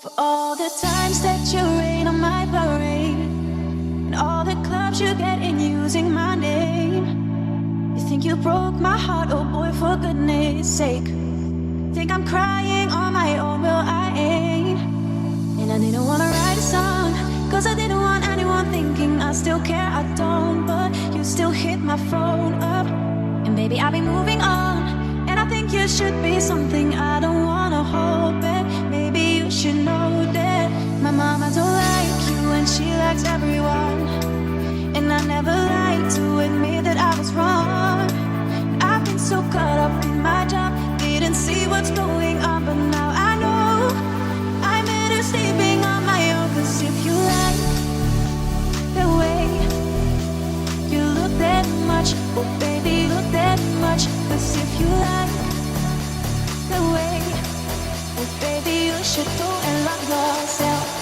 For all the times that you rain on my parade, and all the clubs you get in using my name. You think you broke my heart, oh boy, for goodness sake. Think I'm crying on my own, well I ain't. And I didn't wanna write a song, cause I didn't want anyone thinking I still care, I don't. But you still hit my phone up, and baby I've been moving on. And I think you should be something I don't wanna hold back. Maybe you should know that my mama don't like you and she likes everyone. And I never like to admit that I was wrong. I've been so caught up in my job, didn't see what's going on. But now I know I'm better sleeping on my own. Cause if you like the way you look that much, oh baby, look that much. Cause if you like the way, oh baby, you should go and love yourself.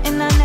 And I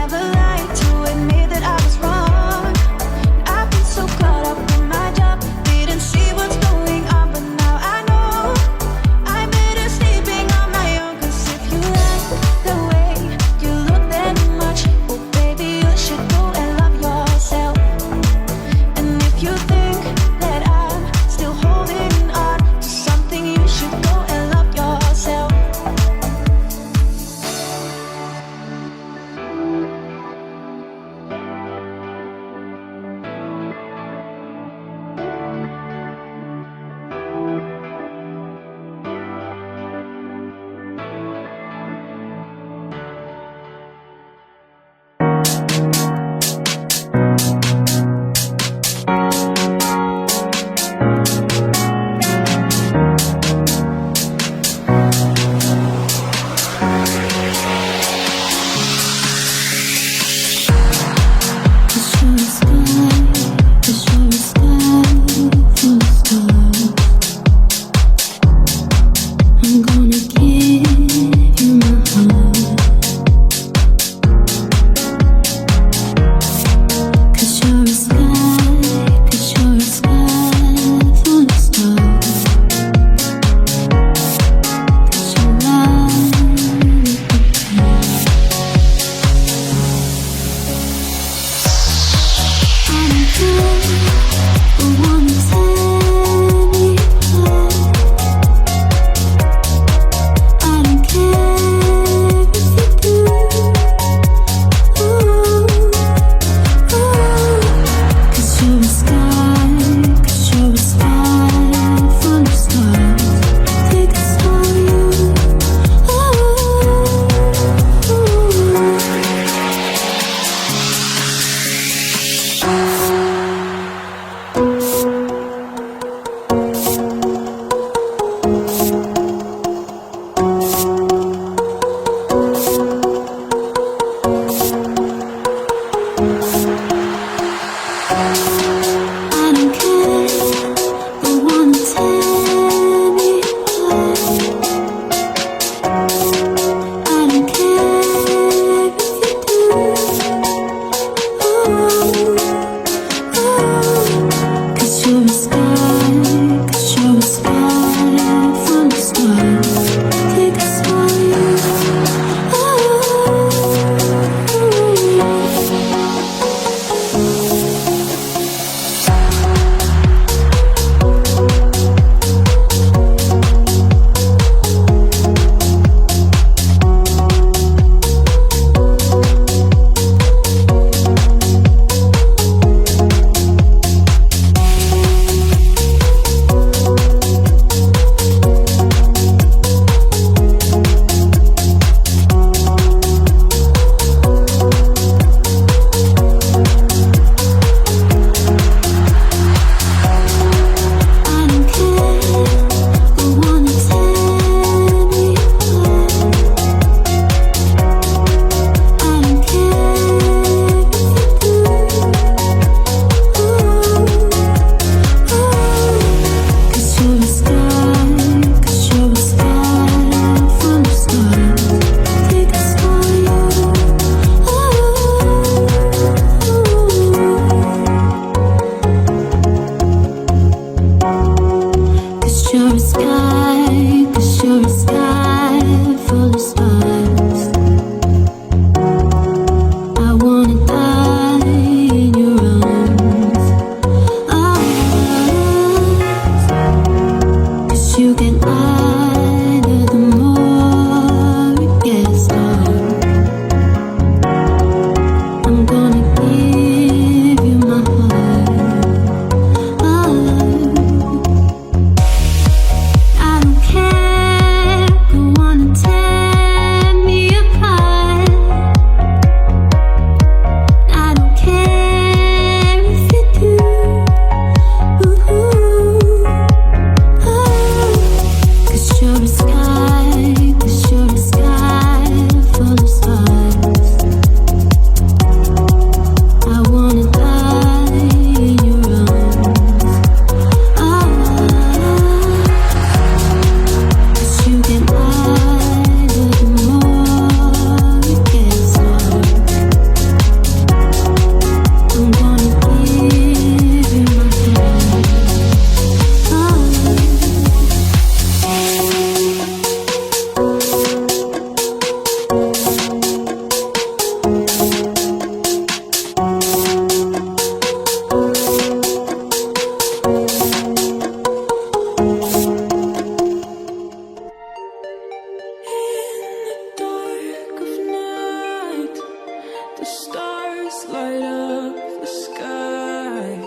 stars light up the sky.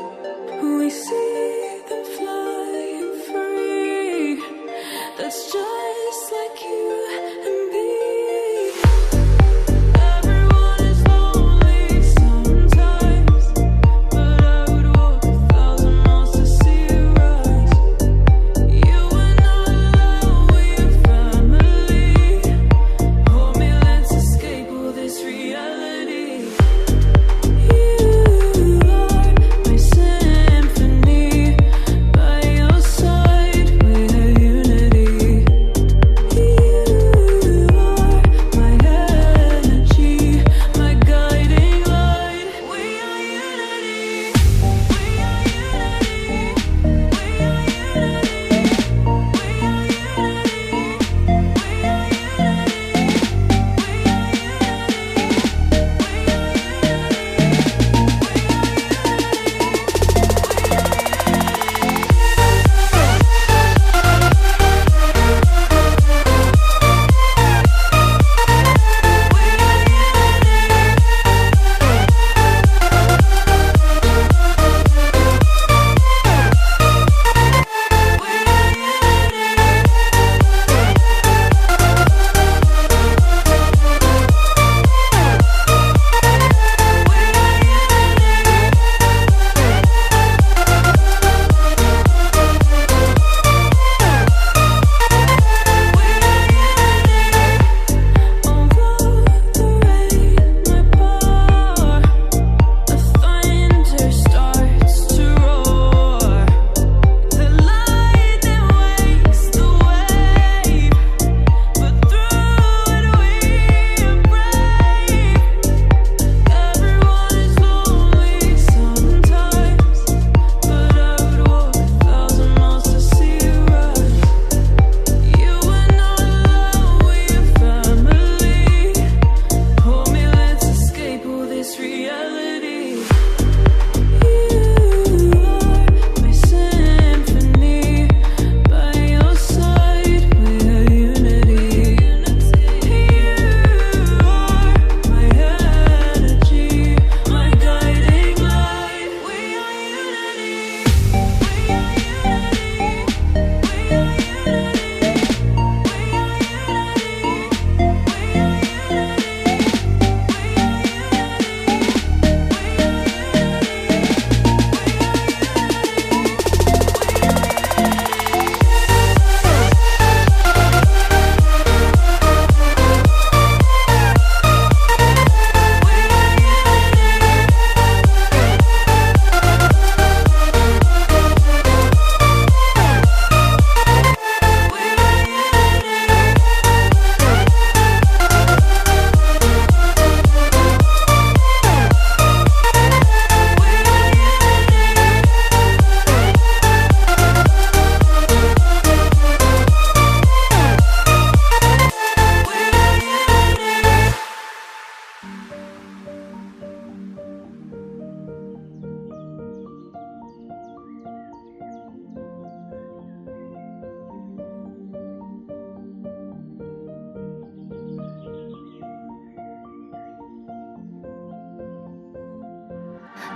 We see them flying free. That's just like you and me. Everyone is lonely sometimes, but I would walk 1,000 miles to see you rise. You are not alone, we're family. Hold me, let's escape all this reality.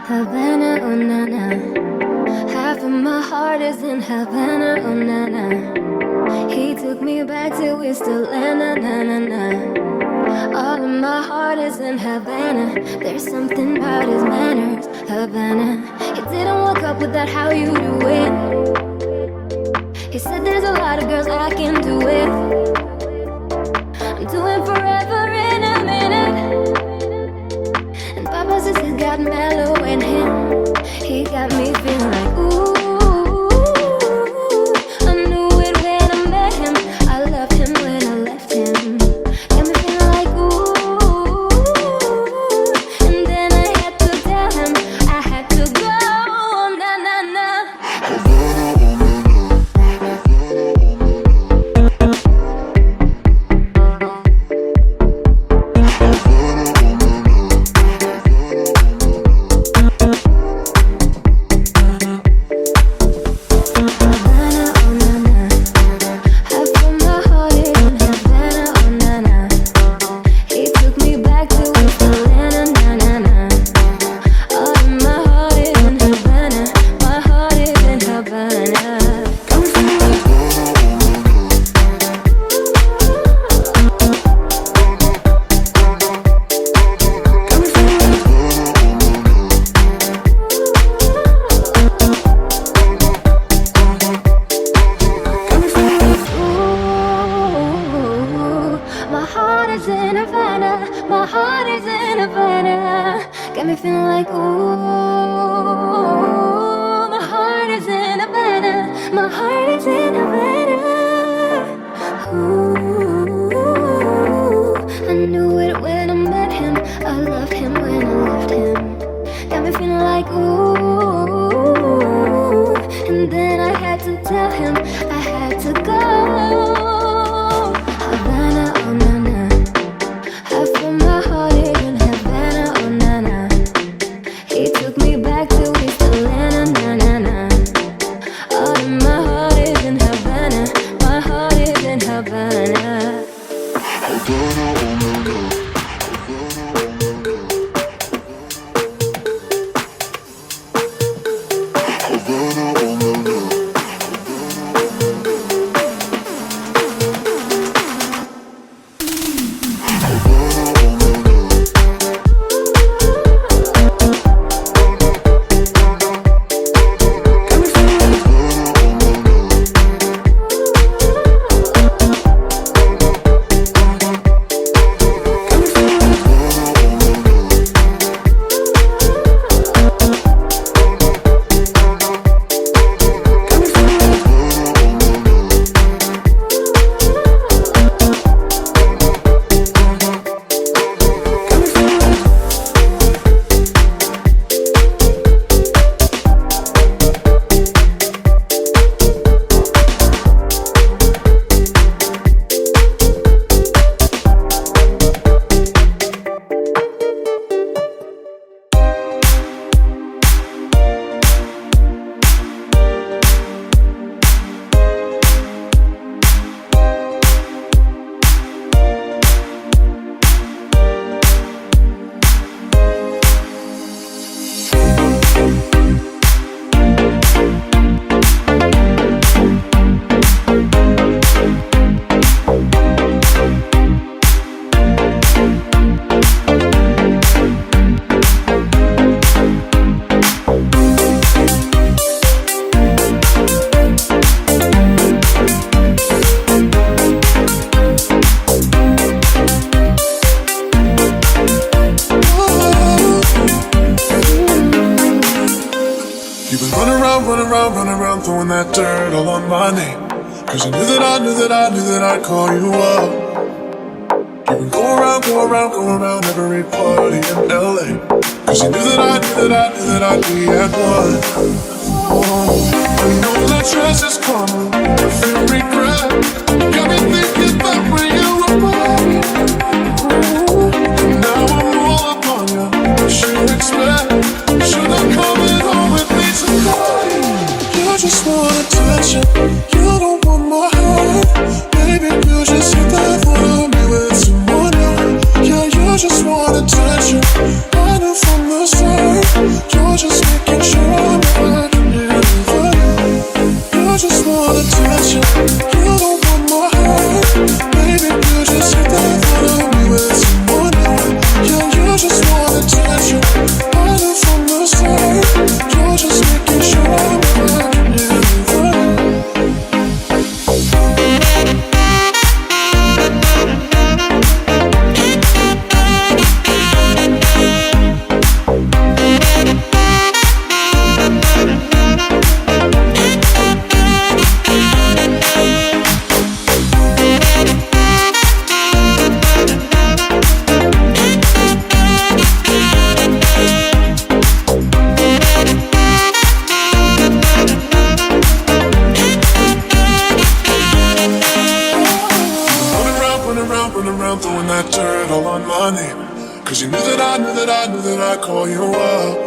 Havana, oh na na. Half of my heart is in Havana, oh na na. He took me back to Whistler, na na na na. All of my heart is in Havana. There's something about his manners, Havana. He didn't walk up with that how you do it. He said there's a lot of girls I can do it. I'm doing forever in a minute. And Papa says he's got mellow in him. He got me feeling like ooh. I knew it when I met him. I loved him when I left him. Got me feeling like ooh. And then I had to tell him I had to go. Na na na. Got me feeling like, ooh, my heart is in Havana. My heart is in Havana. Ooh, I knew it when I met him. I loved him when I left him. Got me feeling like, ooh. And then I had to tell him I had to go. Havana, oh na na. Half of my heart is in Havana, oh na na. He took me back to East Atlanta, na na na. All of my heart is in Havana. My heart is in Havana. Havana, oh na na. Havana, oh na na. Running around, throwing that dirt all on my name. Cause I knew that I'd call you up. You would go around every party in LA. Cause you knew that I'd be at one. Oh, I know that dress is karma, I feel regret. Got me thinking back when you were mine. Now I'm all up on you, what you expect? Should I come home with me tonight? You just want attention, you don't want my heart. Baby, you just hit that thought of me with someone new. Yeah, you just want attention, I knew from the start. You're just making sure I'm back in for you. You just want attention, you don't want my heart. Baby, you just hit that thought of me with someone new. Yeah, you just want attention, I knew from the start. You're just making sure I'm back. Throwing that dirt all on my name. Cause you knew that I'd call you up.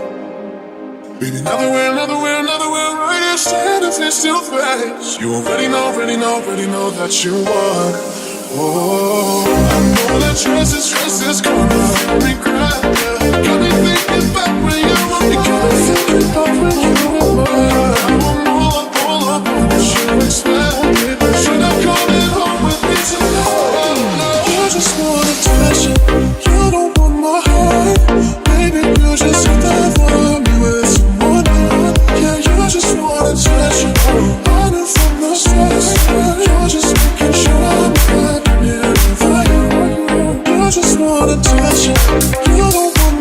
Baby, another way, right here, standing face to face. You already know that you won. Oh, I know that stress is gonna regret. Got me thinking back when you were mine. You got me thinking back when you were mine. I'm all up on what you expect. Should I come home with me tonight? You just want attention, you don't want my heart. Baby, you just hit that thought of me with someone new. Yeah, you just want attention, I knew from the start. You're just making sure I'm back in for you. You just want attention, you don't want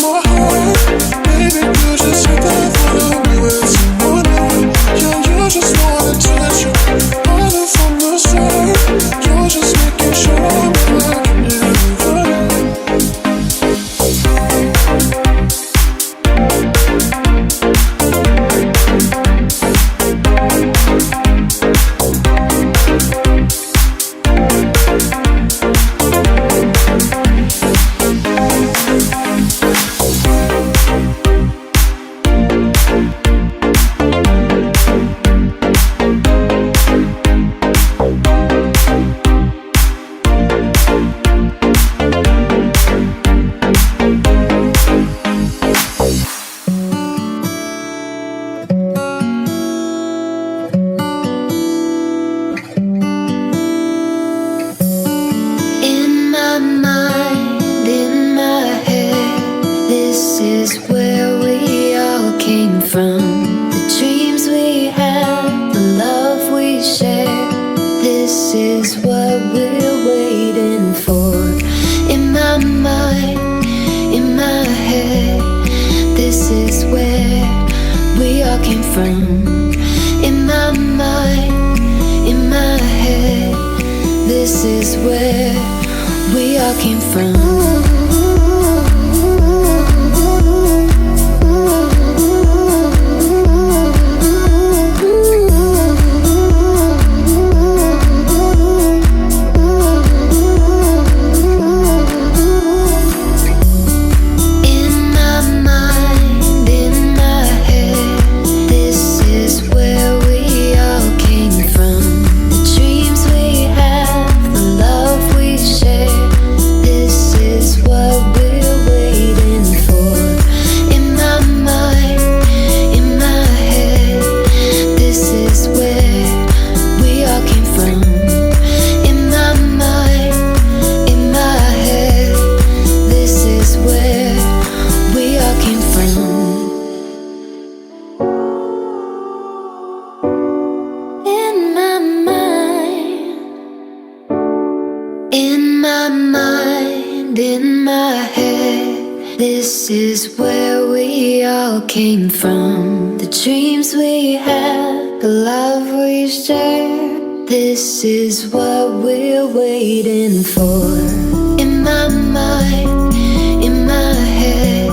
came from. In my mind, in my head, this is where we all came from. This is where we all came from. The dreams we had, the love we shared. This is what we're waiting for. In my mind, in my head,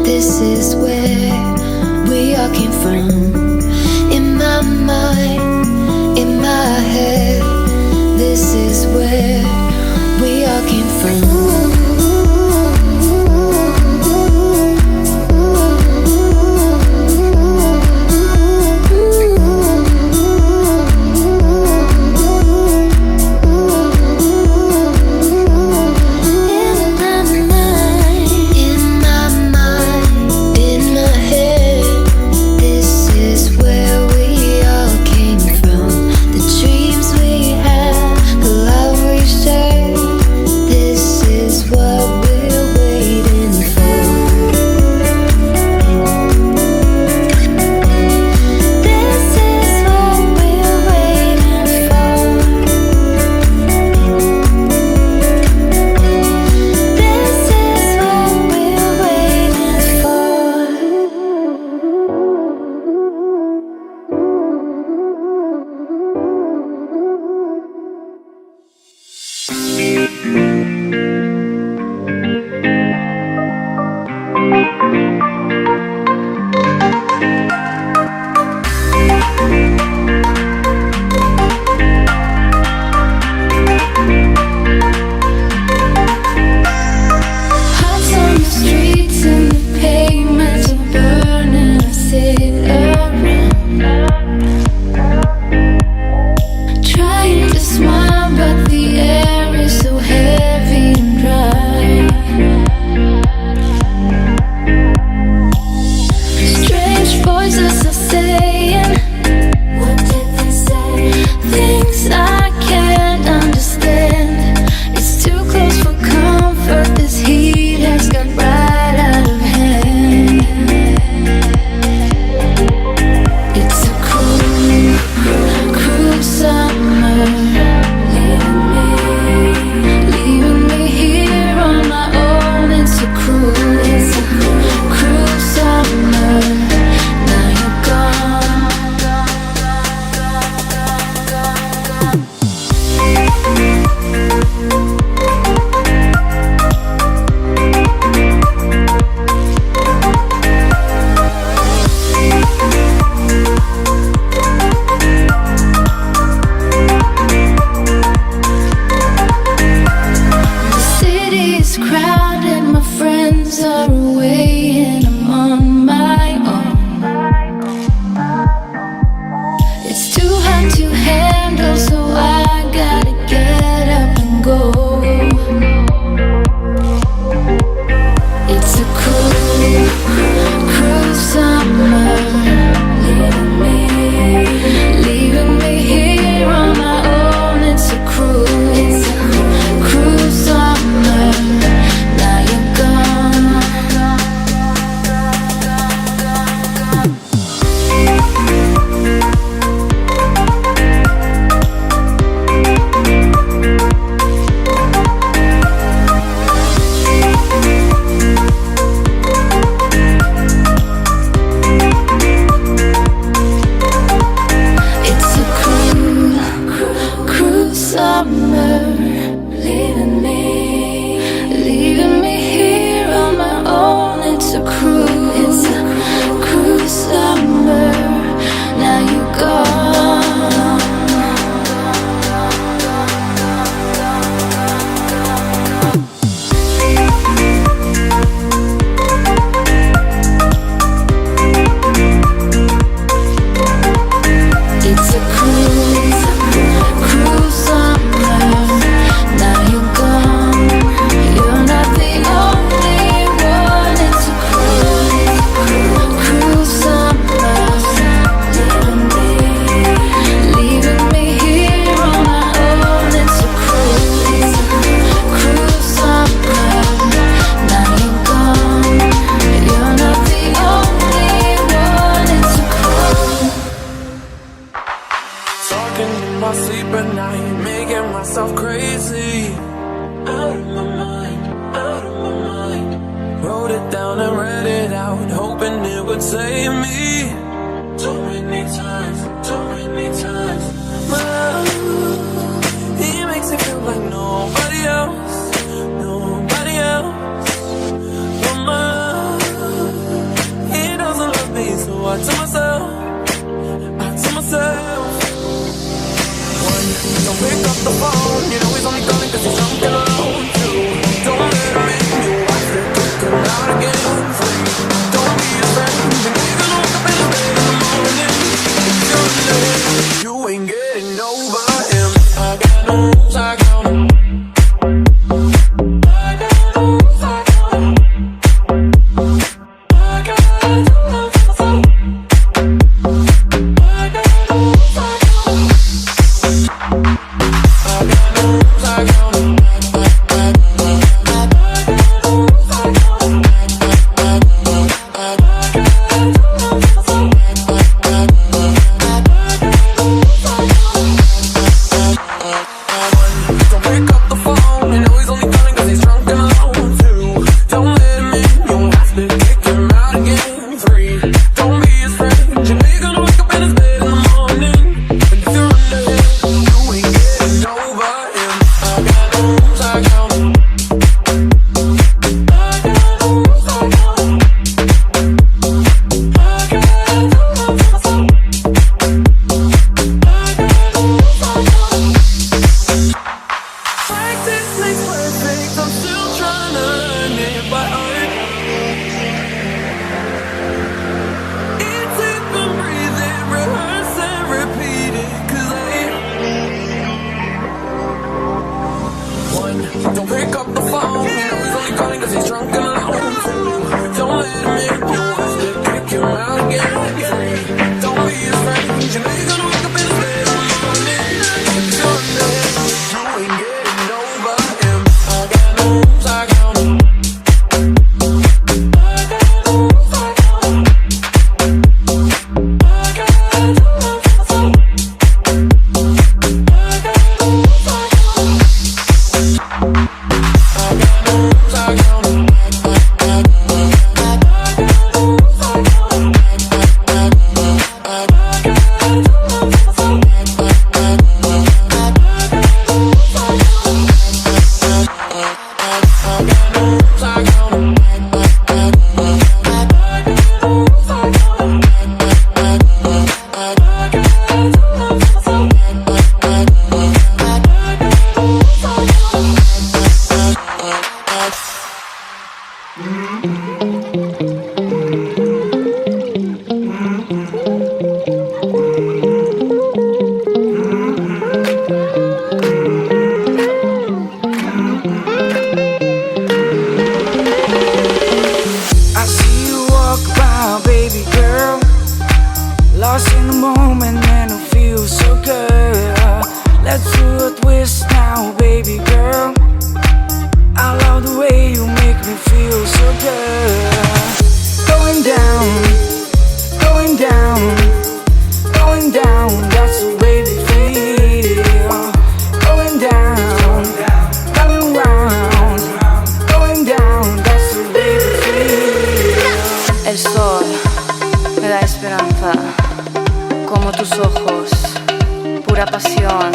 this is where we all came from. In my mind, in my head, this is where we all came from. save me. Too many times, too many times. My love, he makes me feel like nobody else, nobody else. But my love, he doesn't love me, so I tell myself, one, don't pick up the phone, you know he's only calling cause he's drunk and alone. Two, don't let him in, you watch the kick him out again. Three, don't be his friend, you know you're gonna wake up in his bed in the morning. If you're late, you ain't getting over him. I got no rules, I count him. I got no rules, I count him. I got to love myself. Don't pick up the phone, you know he's only calling cause he's drunk and alone. Two, don't let him in, you have to kick him out again. Three, don't be his friend, you know you're gonna wake up in his bed in the morning. If you're dead, you ain't getting over him. I got no rules, I count him. I got no rules, I count him. I got to love myself. I got no rules, I count him. Lost in the moment and it feels so good. Let's do a twist now, baby girl. I love the way you make me feel so good. Going down, going down, going down, that's the way we feel. Going down, coming round, going down, that's the way we feel. El sol me da esperanza, como tus ojos, pura pasión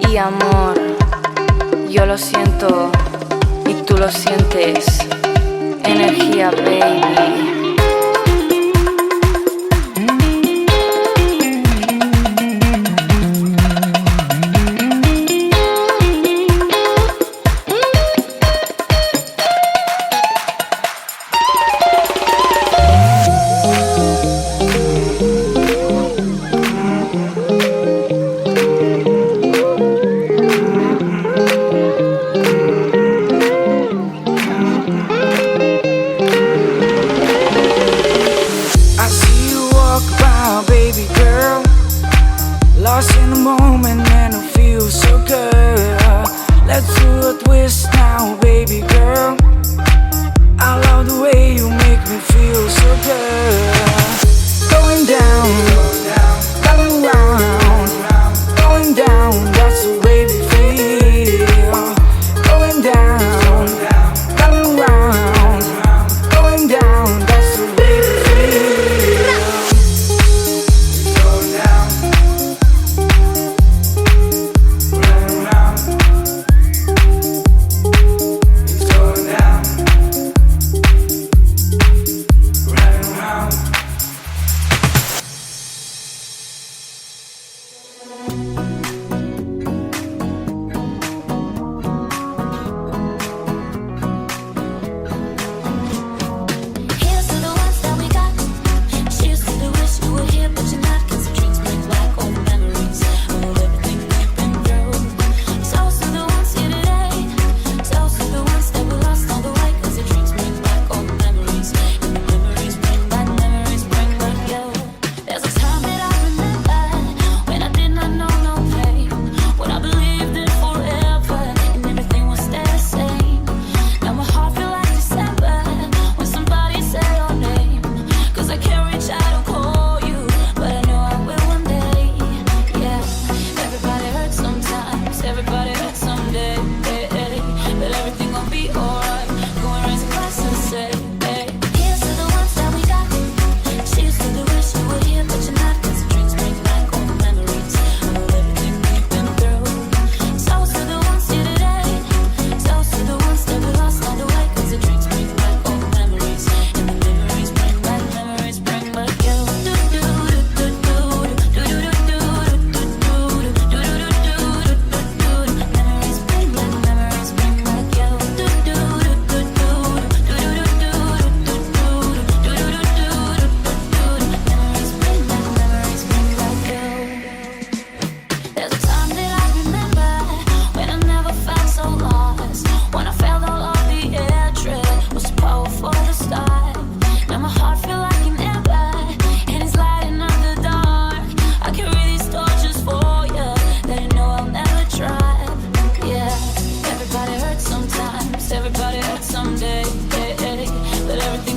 y amor. Yo lo siento y tú lo sientes, energía, baby.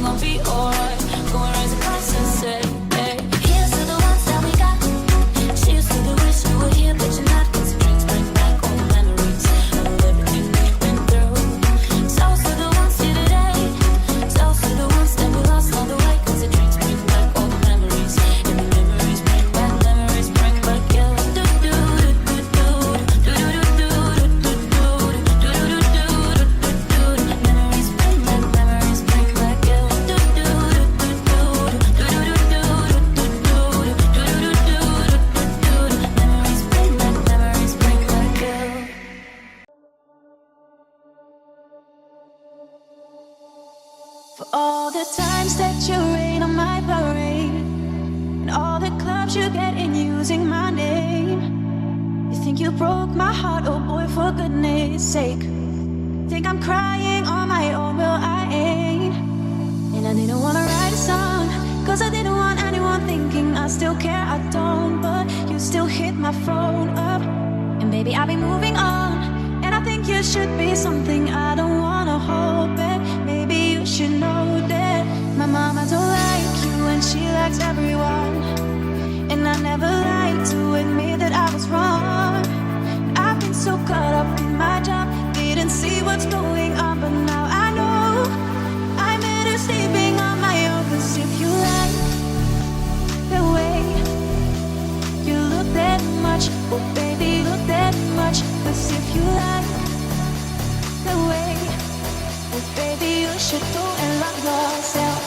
gonna be alright. Go and raise a glass and say, hey, here's to the ones that we got. Cheers to the wish you were here, but you're not. 'Cause the drinks bring back all the memories of everything we've been through. Toast to the ones here today. Toast to the ones that we lost all the way. 'Cause the drinks bring back all the memories, and the memories bring back you. For all the times that you rain on my parade, and all the clubs you get in using my name. You think you broke my heart, oh boy, for goodness sake. Think I'm crying on my own, well I ain't. And I didn't wanna write a song, 'cause I didn't want anyone thinking I still care, I don't. But you still hit my phone up, and baby I've been moving on. And I think you should be something I don't wanna hold back. Maybe you should know that my mama don't like you and she likes everyone. And I never lied to admit that I was wrong. I've been so caught up in my job, didn't see what's going on. But now I know I'm better sleeping on my own. 'Cause if you like the way you look that much, oh baby, look that much. 'Cause if you like the way, oh baby, you should go and love yourself.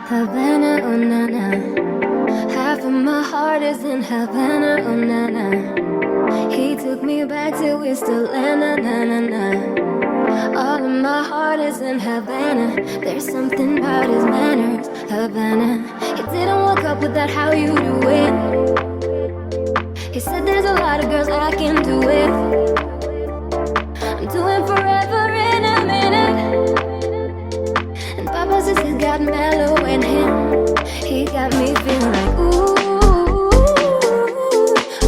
Havana, oh na na. Half of my heart is in Havana, oh na na. He took me back to East Atlanta, na na na. All of my heart is in Havana. There's something about his manners, Havana. He didn't walk up with that how you do it. He said there's a lot of girls I can do it. I'm doing forever in a minute. And Papa says he's got mellow in him. He got me feeling like ooh.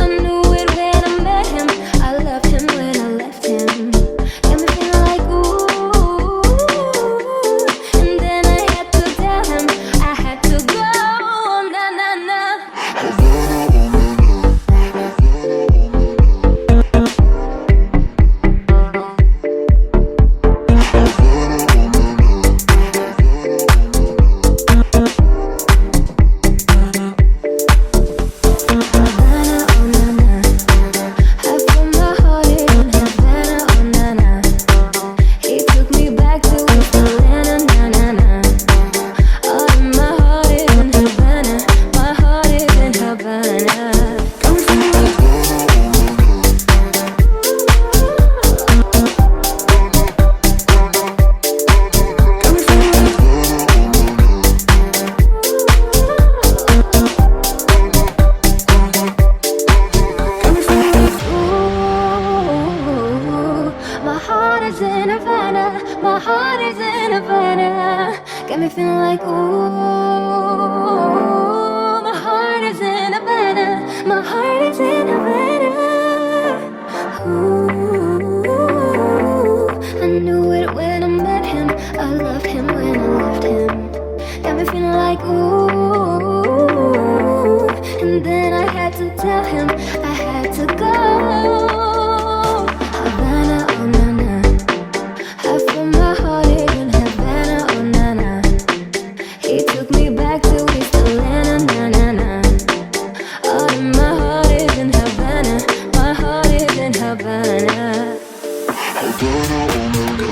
I knew it when I met him. I loved him when I left him. Got me feeling like ooh. And then I had to tell him I had to go. Na na na. My heart is in Havana. Got me feeling like ooh. My heart is in Havana. My heart is in Havana. Ooh. I knew it when I met him. I loved him when I left him. Got me feeling like ooh. And then I had to tell him I had to go. Havana, oh na na. Half of my heart is in Havana, oh na na. He took me back to East Atlanta, na na na. All of my heart is in Havana. My heart is in Havana. Havana, oh no no.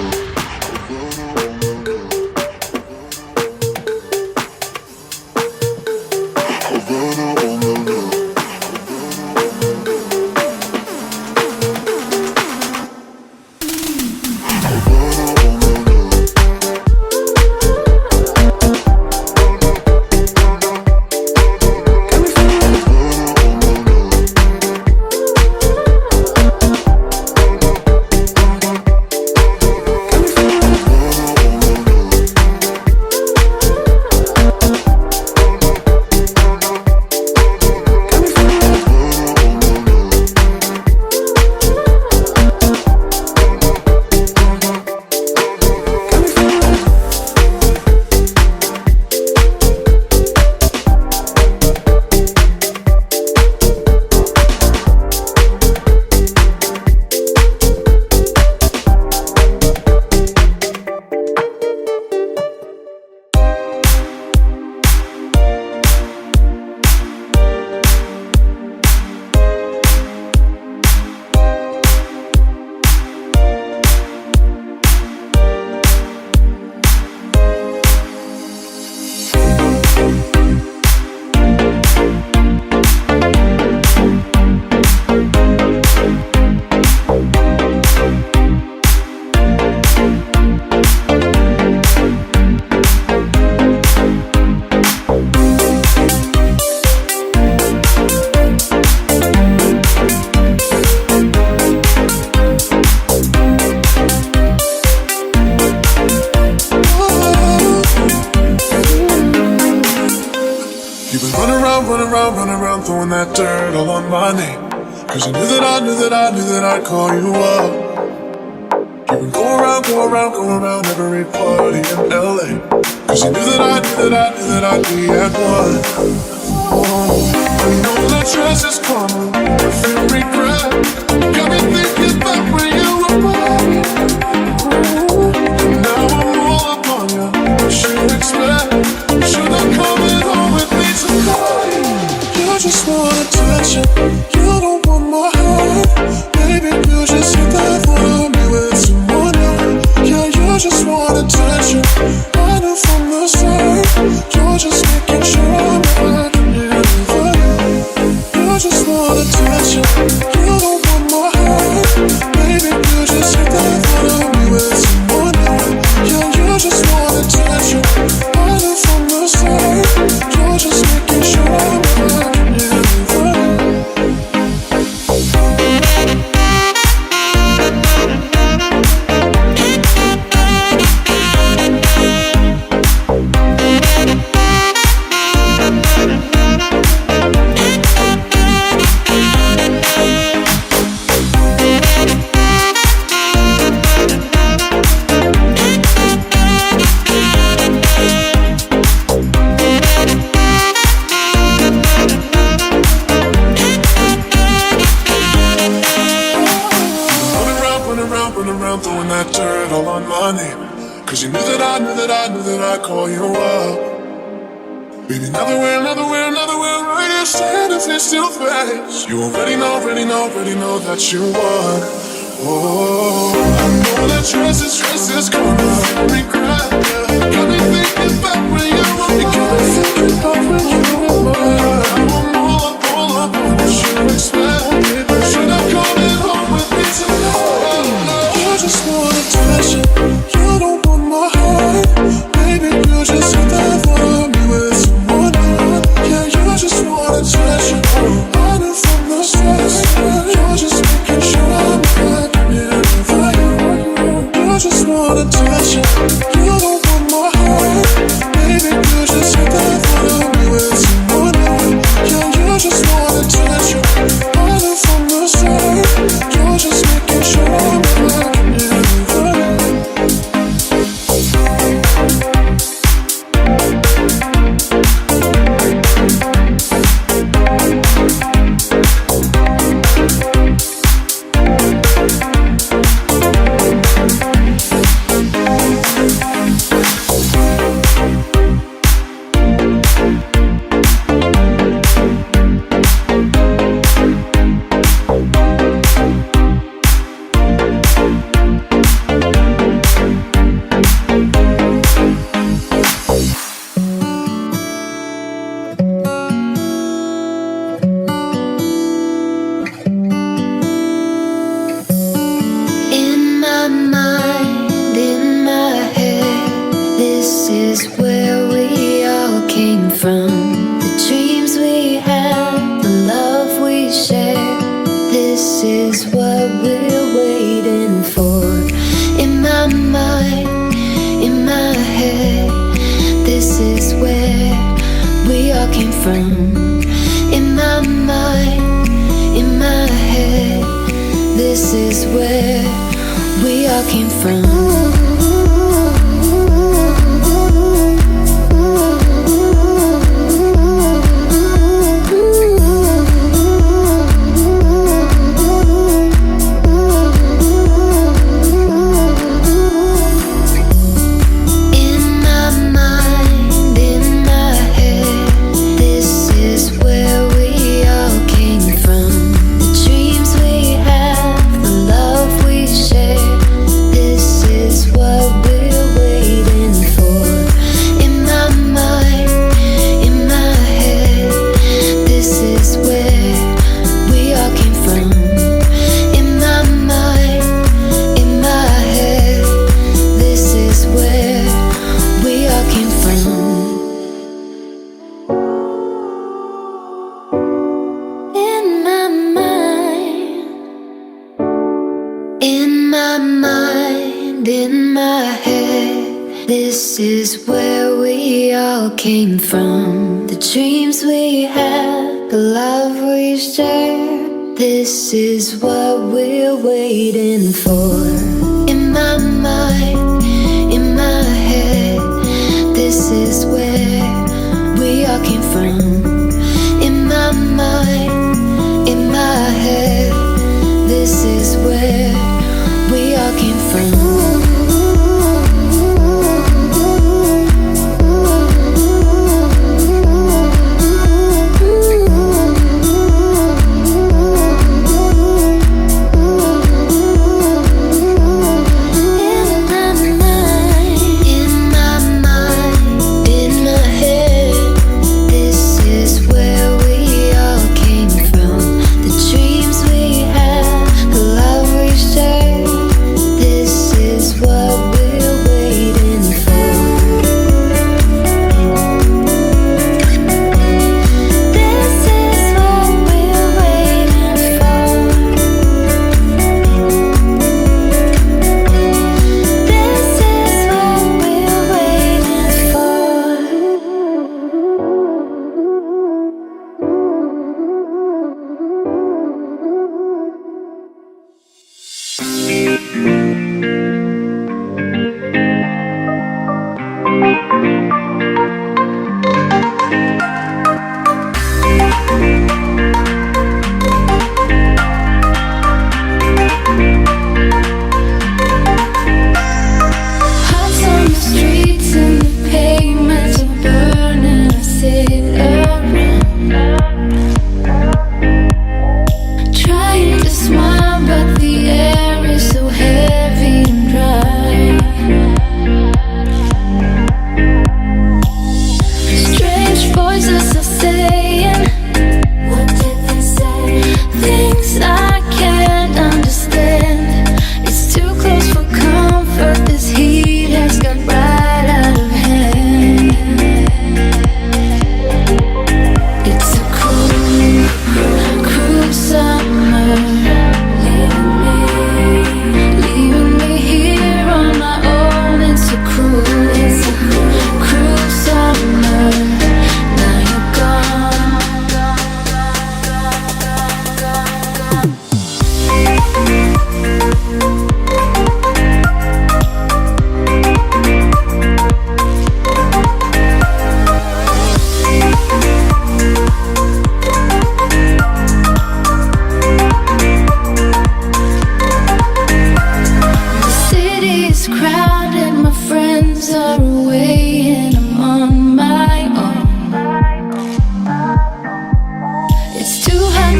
Havana, oh no no. Running around, throwing that dirt all on my name. Cause you knew that I'd call you up. You've been going around every party in LA. Cause you knew that I'd be at one. I know that dress is karma, I feel regret. Got me thinking back when you were mine. And now I'm all up on you, what you expect? Should I come home with me tonight? You just want attention, you don't want my heart. Baby, you just hit that for me with someone new. Yeah, you just want attention, I knew from the start. You're wanna touch you. You don't want my heart. Baby, you just hit the thought of me with someone else. Yeah, you just wanna touch you. I knew from the start. You're just making sure I'm back. Yeah, throwing that dirt all on my name. Cause you knew that I knew that I'd call you up. Baby, another way, right here, standing face to face. You already know that you won. Oh, I know that stress is gonna regret. Yeah. Got me thinking back when you were mine. You got me thinking back when you were mine. I'm all up on what you expect. Should I come in home with me tonight? I just wanna touch you. You don't want my heart. Baby, you just hit the thought of me with someone else. Yeah, you just wanna touch you. I knew from the start. You're just making sure I'm back. Yeah, for you. You just wanna touch you. You don't want my heart. Baby, you just hit the thought of me with someone else. Yeah, you just wanna touch you. I knew from the start. You're just making sure I'm back. Came from the dreams we had, the love we shared. This is what we're waiting for. In my mind, in my head, this is where we all came from. In my mind, in my head, this is where we all came from.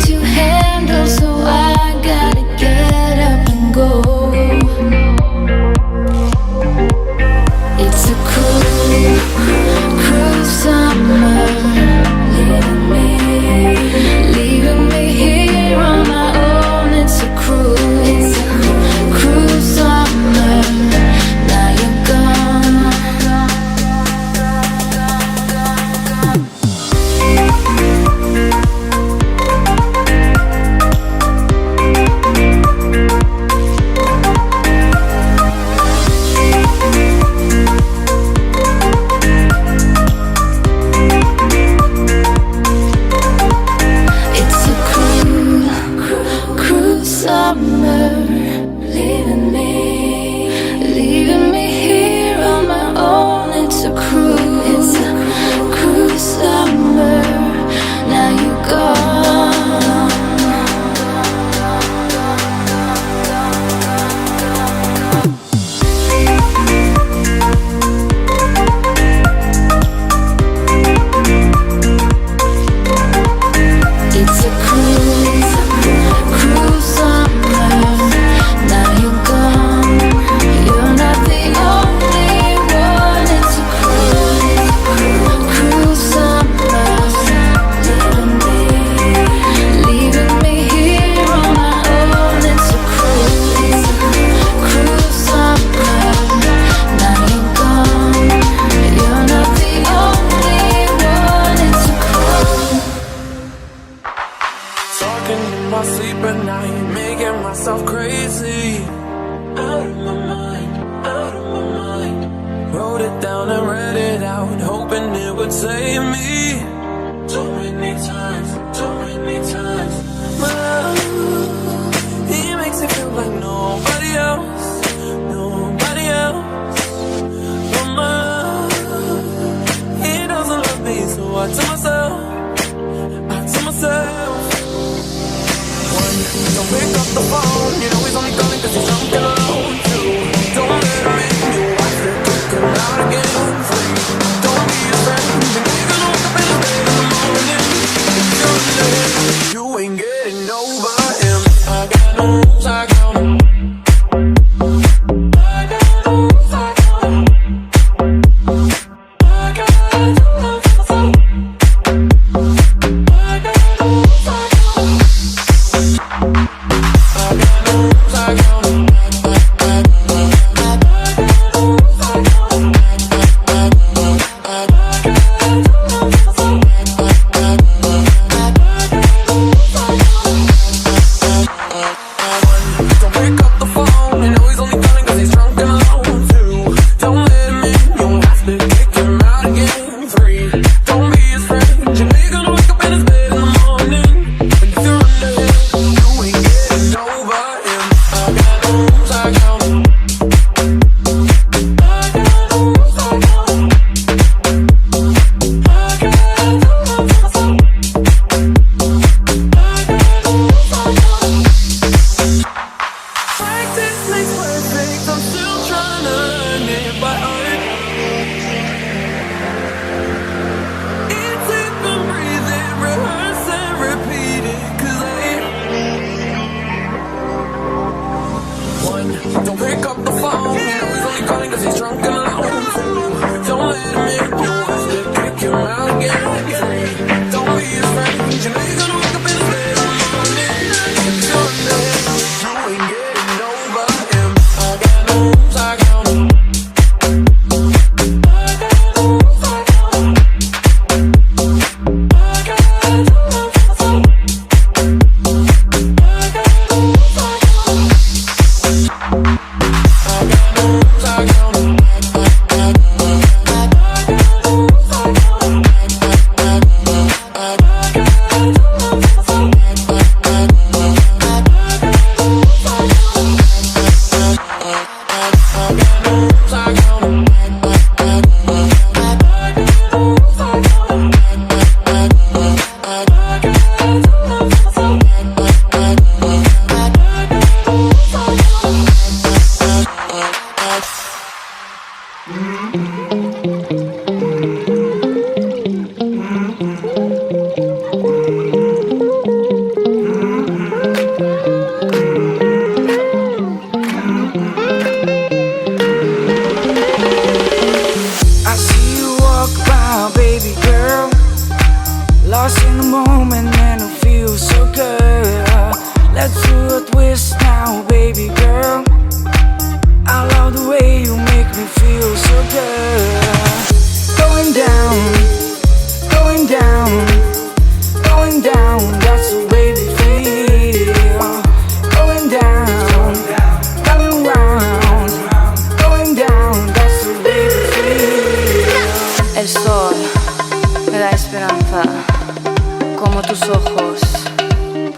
to handle, so I gotta get up and go. It's a cruel, cruel summer, leaving me here on my own. It's a cruel, cruel summer. Now you're gone. It's a cruel, cruel summer, leaving me here on my own. It's a cruel summer. Now you're gone. It's a cruel, cruel summer. Now you're gone. You're not the only one. It's a cruel, cruel summer. Leaving me here on my own. It's a cruel, cruel summer. Now you're gone. You're not the only one. It's a cruel. Talking in my sleep at night, making myself crazy. Out of my mind, out of my mind. Wrote it down and read it out, hoping it would save me. Too many times, too many times. My love, he makes it feel like nobody else, nobody else. But my love, he doesn't love me, so I tell myself, one, don't pick up the phone. You know he's only calling cause he's drunk and alone. Two, don't let him in. You watch the kicking out again. Three, don't be a friend. You know you're gonna wake up in the bed in the morning. If you're late, you ain't getting over him. I got no rules, I count 'em. I got no rules, I count 'em. I got to love myself. I got no rules, I count 'em. I got no rules, I count 'em.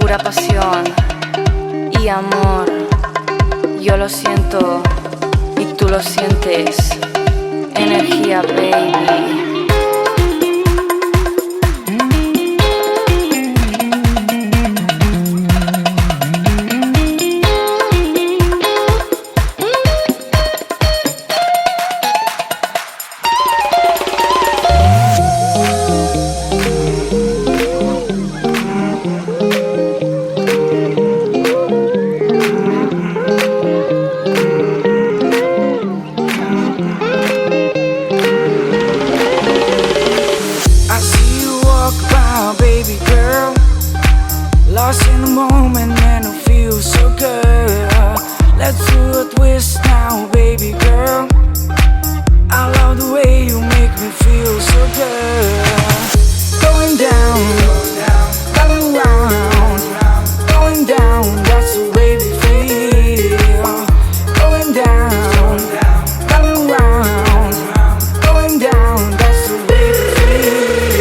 pura pasión y amor. Yo lo siento y tú lo sientes. Energía, baby. Lost in the moment and it feels so good. Let's do a twist now, baby girl. I love the way you make me feel so good. Going down, coming round, going down, that's the way we feel. Going down, coming round, going down, that's the way we feel. Going down.